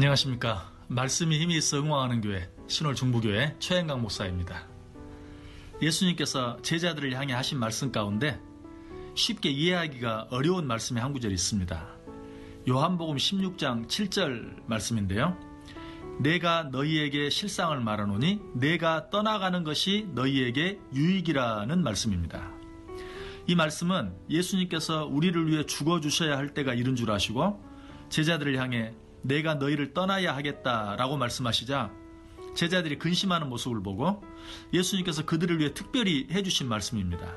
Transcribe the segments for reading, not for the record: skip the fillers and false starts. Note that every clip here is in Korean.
안녕하십니까. 말씀이 힘이 있어 응원하는 교회 신월중부교회 최현강 목사입니다. 예수님께서 제자들을 향해 하신 말씀 가운데 쉽게 이해하기가 어려운 말씀이 한 구절이 있습니다. 요한복음 16장 7절 말씀인데요. 내가 너희에게 실상을 말하노니 내가 떠나가는 것이 너희에게 유익이라는 말씀입니다. 이 말씀은 예수님께서 우리를 위해 죽어주셔야 할 때가 이른 줄 아시고 제자들을 향해 내가 너희를 떠나야 하겠다라고 말씀하시자 제자들이 근심하는 모습을 보고 예수님께서 그들을 위해 특별히 해주신 말씀입니다.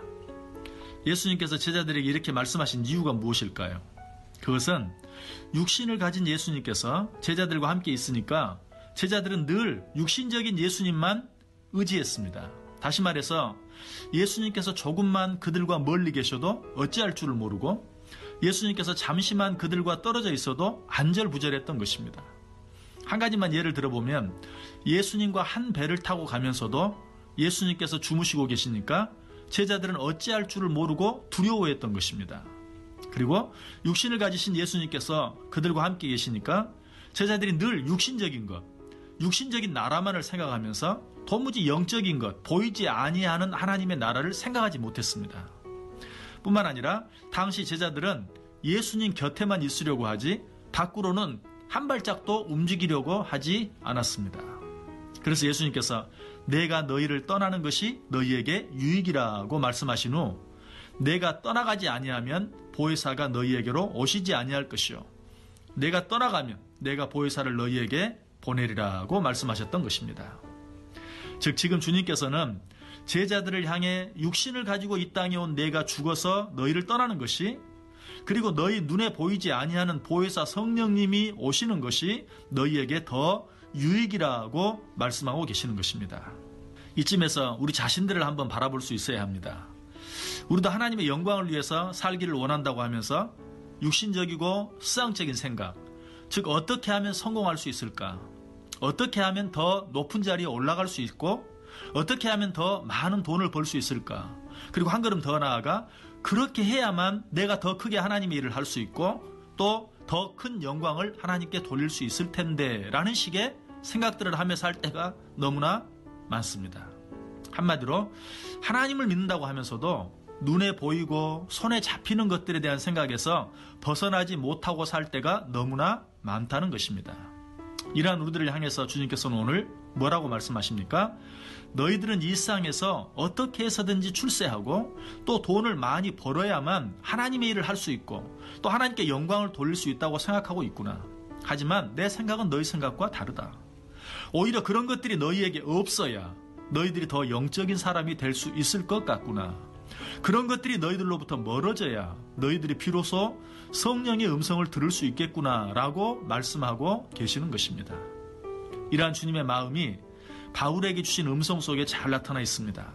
예수님께서 제자들에게 이렇게 말씀하신 이유가 무엇일까요? 그것은 육신을 가진 예수님께서 제자들과 함께 있으니까 제자들은 늘 육신적인 예수님만 의지했습니다. 다시 말해서 예수님께서 조금만 그들과 멀리 계셔도 어찌할 줄을 모르고 예수님께서 잠시만 그들과 떨어져 있어도 안절부절했던 것입니다. 한 가지만 예를 들어보면 예수님과 한 배를 타고 가면서도 예수님께서 주무시고 계시니까 제자들은 어찌할 줄을 모르고 두려워했던 것입니다. 그리고 육신을 가지신 예수님께서 그들과 함께 계시니까 제자들이 늘 육신적인 것, 육신적인 나라만을 생각하면서 도무지 영적인 것, 보이지 아니하는 하나님의 나라를 생각하지 못했습니다. 뿐만 아니라 당시 제자들은 예수님 곁에만 있으려고 하지 밖으로는 한 발짝도 움직이려고 하지 않았습니다. 그래서 예수님께서 내가 너희를 떠나는 것이 너희에게 유익이라고 말씀하신 후 내가 떠나가지 아니하면 보혜사가 너희에게로 오시지 아니할 것이요 내가 떠나가면 내가 보혜사를 너희에게 보내리라고 말씀하셨던 것입니다. 즉 지금 주님께서는 제자들을 향해 육신을 가지고 이 땅에 온 내가 죽어서 너희를 떠나는 것이 그리고 너희 눈에 보이지 아니하는 보혜사 성령님이 오시는 것이 너희에게 더 유익이라고 말씀하고 계시는 것입니다. 이쯤에서 우리 자신들을 한번 바라볼 수 있어야 합니다. 우리도 하나님의 영광을 위해서 살기를 원한다고 하면서 육신적이고 수상적인 생각, 즉 어떻게 하면 성공할 수 있을까? 어떻게 하면 더 높은 자리에 올라갈 수 있고 어떻게 하면 더 많은 돈을 벌 수 있을까? 그리고 한 걸음 더 나아가 그렇게 해야만 내가 더 크게 하나님의 일을 할 수 있고 또 더 큰 영광을 하나님께 돌릴 수 있을 텐데 라는 식의 생각들을 하며 살 때가 너무나 많습니다. 한마디로 하나님을 믿는다고 하면서도 눈에 보이고 손에 잡히는 것들에 대한 생각에서 벗어나지 못하고 살 때가 너무나 많다는 것입니다. 이러한 우리들을 향해서 주님께서는 오늘 뭐라고 말씀하십니까? 너희들은 이 세상에서 어떻게 해서든지 출세하고 또 돈을 많이 벌어야만 하나님의 일을 할 수 있고 또 하나님께 영광을 돌릴 수 있다고 생각하고 있구나. 하지만 내 생각은 너희 생각과 다르다. 오히려 그런 것들이 너희에게 없어야 너희들이 더 영적인 사람이 될 수 있을 것 같구나. 그런 것들이 너희들로부터 멀어져야 너희들이 비로소 성령의 음성을 들을 수 있겠구나 라고 말씀하고 계시는 것입니다. 이러한 주님의 마음이 바울에게 주신 음성 속에 잘 나타나 있습니다.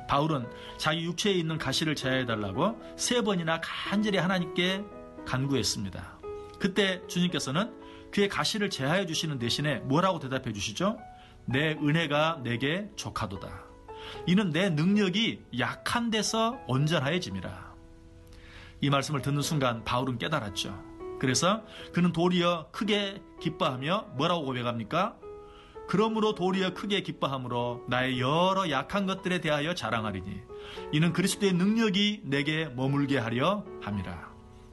바울은 자기 육체에 있는 가시를 제하해달라고 3번이나 간절히 하나님께 간구했습니다. 그때 주님께서는 그의 가시를 제하해 주시는 대신에 뭐라고 대답해 주시죠? 내 은혜가 내게 족하도다. 이는 내 능력이 약한 데서 온전하여짐이라. 이 말씀을 듣는 순간 바울은 깨달았죠. 그래서 그는 도리어 크게 기뻐하며 뭐라고 고백합니까? 그러므로 도리어 크게 기뻐함으로 나의 여러 약한 것들에 대하여 자랑하리니 이는 그리스도의 능력이 내게 머물게 하려 함이라.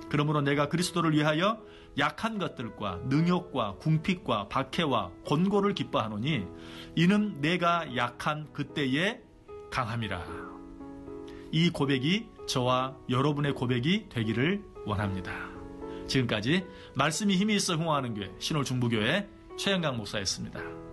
그러므로 내가 그리스도를 위하여 약한 것들과 능욕과 궁핍과 박해와 곤고를 기뻐하노니 이는 내가 약한 그때에 강함이라. 이 고백이 저와 여러분의 고백이 되기를 원합니다. 지금까지 말씀이 힘이 있어 흥황하는 교회 신월중부교회 최현강 목사였습니다.